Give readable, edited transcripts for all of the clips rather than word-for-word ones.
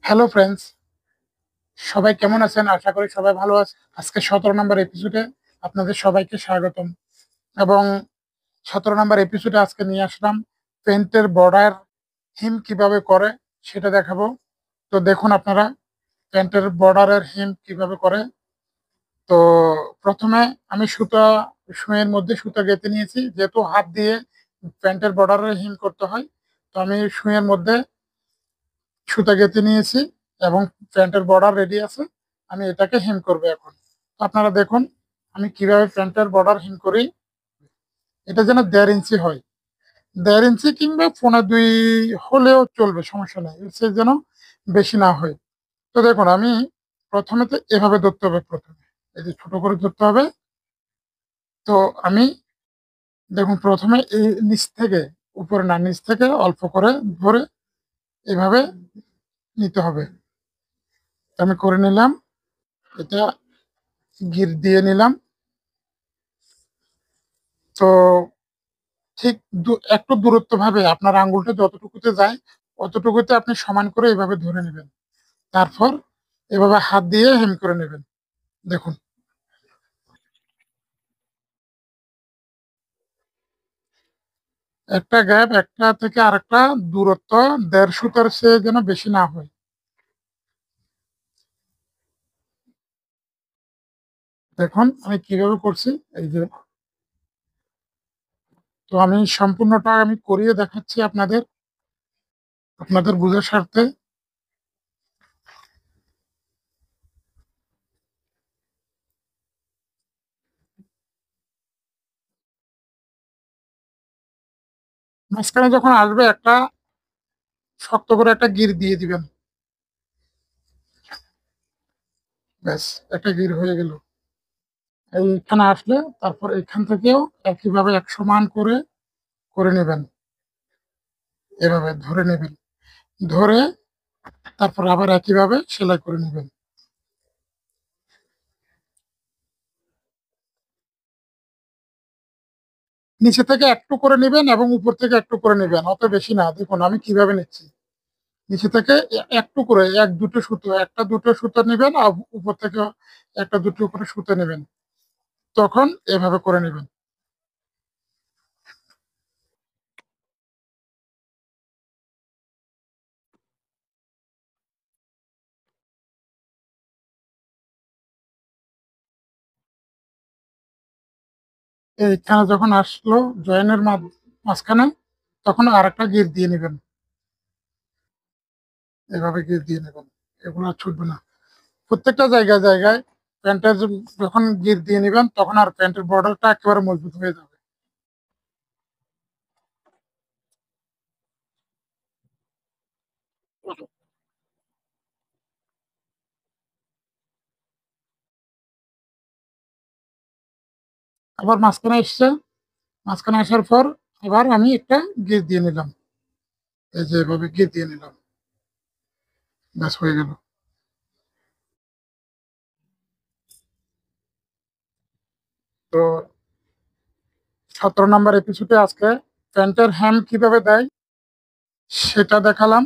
Hello friends, সবাই কেমন আছেন? আশা করি সবাই ভালো আছে। আজকে 17 নম্বর এপিসোডে আপনাদের সবাইকে স্বাগতম। এবং 17 নম্বর এপিসোডে আজকে নিয়ে আসলাম পেন্টের বর্ডার হিম কিভাবে করে সেটা দেখাবো। তো দেখুন আপনারা পেন্টের বর্ডারের হিম কিভাবে করে। তো প্রথমে আমি সুইয়ের মধ্যে সুতা গেঁথে নিয়েছি, যেহেতু হাত দিয়ে প্যান্টের বর্ডারের হিম করতে হয়। তো আমি সুইয়ের মধ্যে সুতা গেঁথে নিয়েছি এবং প্যান্টের বর্ডার রেডি আছে। আমি এটাকে হেম করবো এখন। তো আপনারা দেখুন আমি কিভাবে প্যান্টের বর্ডার হেম করি। এটা যেন 1.5 ইঞ্চি হয়, 1.5 ইঞ্চি কিংবা 1.25 হলেও চলবে, সমস্যা নেই, এর চেয়ে যেন বেশি না হয়। তো দেখুন আমি প্রথমে তো এভাবে ধরতে হবে, প্রথমে এই যে ছোট করে ধরতে হবে। তো আমি দেখুন প্রথমে এই নিচ থেকে, উপরে না, নিচ থেকে অল্প করে ধরে এভাবে নিতে হবে। তো আমি করে নিলাম, এটা গির দিয়ে নিলাম। তো ঠিক একটু দূরত্ব ভাবে আপনার আঙ্গুলটা যতটুকুতে যায় অতটুকুতে আপনি সমান করে এভাবে ধরে নেবেন। তারপর এভাবে হাত দিয়ে হেম করে নেবেন। দেখুন একটা গ্যাপ একটা থেকে আরেকটা দূরত্ব 1.5 সুতার সে যেন বেশি না হয়। দেখুন আমি কিভাবে করছি, এই যে। তো আমি সম্পূর্ণটা আমি করিয়ে দেখাচ্ছি আপনাদের, আপনাদের বোঝার স্বার্থে। মাঝখানে যখন আসবে একটা শক্ত করে একটা গির দিয়ে দিবেন। ব্যাস, একটা গির হয়ে গেল। এইখানে আসলে তারপর এখান থেকেও একইভাবে এক সমান করে করে নেবেন। এভাবে ধরে নেবেন, ধরে তারপর আবার একইভাবে সেলাই করে নেবেন। নিচে থেকে একটু করে নেবেন এবং উপর থেকে একটু করে নেবেন, অত বেশি না। দেখুন আমি কিভাবে নিচ্ছি, নিচে থেকে একটু করে, এক দুটো সুতো, একটা দুটো সুতো নেবেন আর উপর থেকে একটা দুটো করে সুতো নেবেন, তখন এভাবে করে নেবেন। এইখানে যখন আসলো জয়েনের মাঝখানে, তখন আরেকটা গিট দিয়ে নেবেন। এভাবে গিট দিয়ে নেবেন, এগুলো আর ছুটবে না। প্রত্যেকটা জায়গায় জায়গায় প্যান্টের যখন গিট দিয়ে নেবেন তখন আর প্যান্টের বর্ডারটা একেবারে মজবুত হয়ে যাবে। আবার মাঝখানে এসছে, মাঝখানে আসার পর আবার আমি একটা গিট দিয়ে নিলাম, এই যে এভাবে গিট দিয়ে নিলাম। ব্যাস হয়ে গেল। তো 17 নম্বর এপিসোডে আজকে প্যান্টের হ্যাম কিভাবে দেয় সেটা দেখালাম।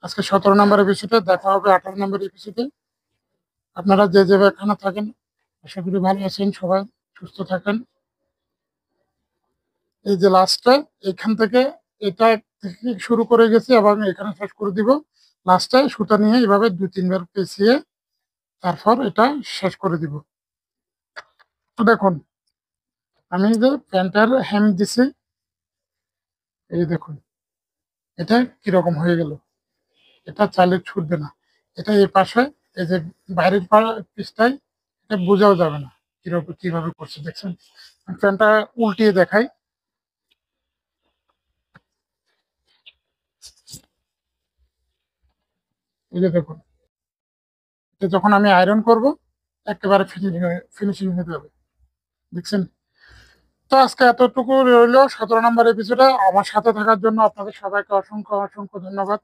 আজকে 17 নম্বর এপিসোডে, দেখা হবে 18 নম্বর এপিসোডে। আপনারা যে যে এখানে থাকেন, আশা করি ভালো আছেন সবাই, সুস্থ থাকেন। এই যে লাস্টে এখান থেকে, এটা থেকে শুরু করে গেছি এবং এখানে শেষ করে দিব। লাস্টে সুতা নিয়ে এভাবে 2-3 বার পেঁচিয়ে তারপর এটা শেষ করে দিব। তো দেখুন আমি যে প্যান্টের হেম দিছি, এই দেখুন এটা কিরকম হয়ে গেল। এটা চাইলে ছুটবে না। এটা এই পাশে, এই যে বাইরের পিসটাই, এটা বোঝাও যাবে না কিরকম কিভাবে করছে, দেখছেন। আমি প্যান্টটা উল্টিয়ে দেখাই, এই যে দেখুন, এটা যখন আমি আয়রন করব একেবারে ফিনিশিং হয়ে যাবে, দেখছেন। তো আজকে এতটুকু রইলো 17 নম্বর এপিসোডে। আমার সাথে থাকার জন্য আপনাদের সবাইকে অসংখ্য অসংখ্য ধন্যবাদ।